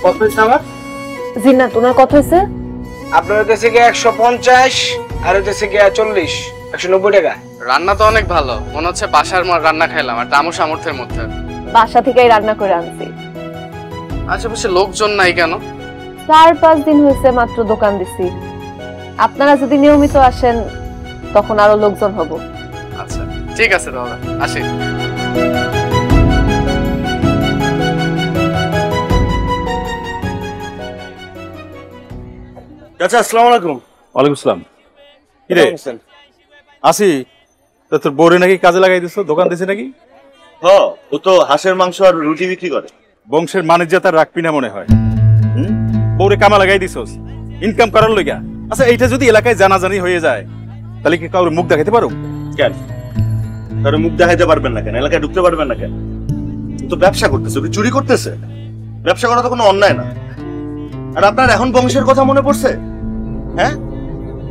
কত হয়েছে আমার? জিন্নাত ওনার কত হয়েছে? আপনার হইতেছে কি 150 আর হইতেছে কি 40 190 টাকা। রান্না তো অনেক ভালো, মনে হচ্ছে বাসার রান্না খাইলাম, আর দামও সামর্থ্যের মধ্যে। বাসা থেকেই রান্না করে আনছি। আশেপাশে লোকজন নাই কেন? 4-5 দিন হয়েছে মাত্র দোকান দিছি। আপনারা যদি নিয়মিত আসেন তখন আরো লোকজন হবো। আচ্ছা ঠিক আছে, তাহলে আসি। চাচা আসসালামু আলাইকুম। ওয়ালাইকুম আসসালাম। কি রে আসি, তো তোর বউরে নাকি কাজে লাগাই দিছো, দোকান দিছে নাকি? ও তো হাঁসের মাংস আর রুটি বিক্রি করে। বংশের মানিজ্যতা তার রাখবি না মনে হয়। বউরে কামা লাগাই দিছোস ইনকাম করার লইগা। আচ্ছা এইটা যদি এলাকায় জানাজানি হয়ে যায় তাহলে কি কাউরে মুখ দেখাতে পারো? কেন কারো মুখ দেখাইতে পারবেন না কেন? এলাকায় ঢুকতে পারবেন না কেন? তো ব্যবসা করতেছে, চুরি করতেছে। ব্যবসা করা তো কোনো অন্যায় না। আর আপনার এখন বংশের কথা মনে পড়ছে? হ্যাঁ,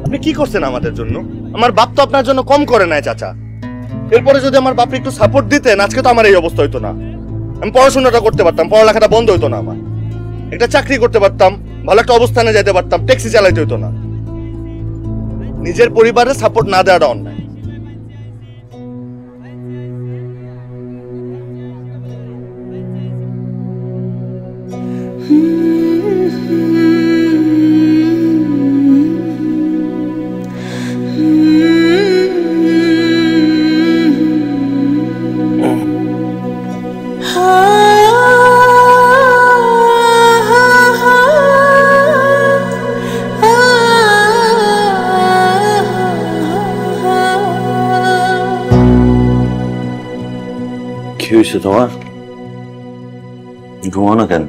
আপনি কি করছেন আমাদের জন্য? আমার বাপ তো আপনার জন্য কম করে নাই চাচা। এরপরে যদি আমার বাপরে একটু সাপোর্ট দিতেন আজকে তো আমার এই অবস্থা হইতো না। আমি পড়াশোনাটা করতে পারতাম, পড়ালেখাটা বন্ধ হইতো না, আমার একটা চাকরি করতে পারতাম, ভালো একটা অবস্থানে যেতে পারতাম, ট্যাক্সি চালাইতে হইতো না। নিজের পরিবারের সাপোর্ট না দেওয়াটা অন্যায়। কি হয়েছে তোমার? ঘুমাও না কেন?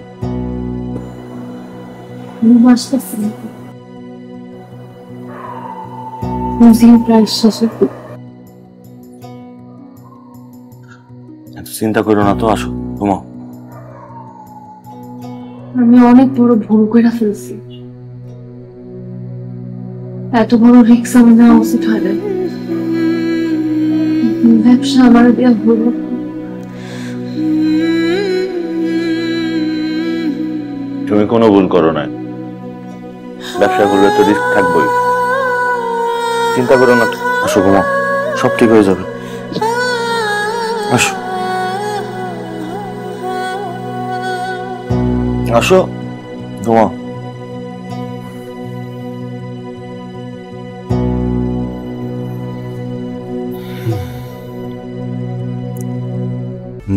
চিন্তা করো না তো, আসো ঘুমাও। আমি অনেক বড় ভুল করে ফেলছি। এত বড় রিস্ক আমি নেওয়া উচিত হয় না। ব্যবসা আমার দেওয়া হলো। তুমি কোনো ভুল করো না, ব্যবসা করলে তো রিস্ক থাকবেই। চিন্তা করো না, আসো ঘুমাও, সব ঠিক হয়ে যাবে। আসো আসো ঘুমাও।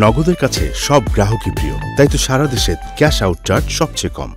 নগদের কাছে সব গ্রাহকই প্রিয়, তাই তো সারা দেশে ক্যাশ আউট চার্জ সবচেয়ে কম।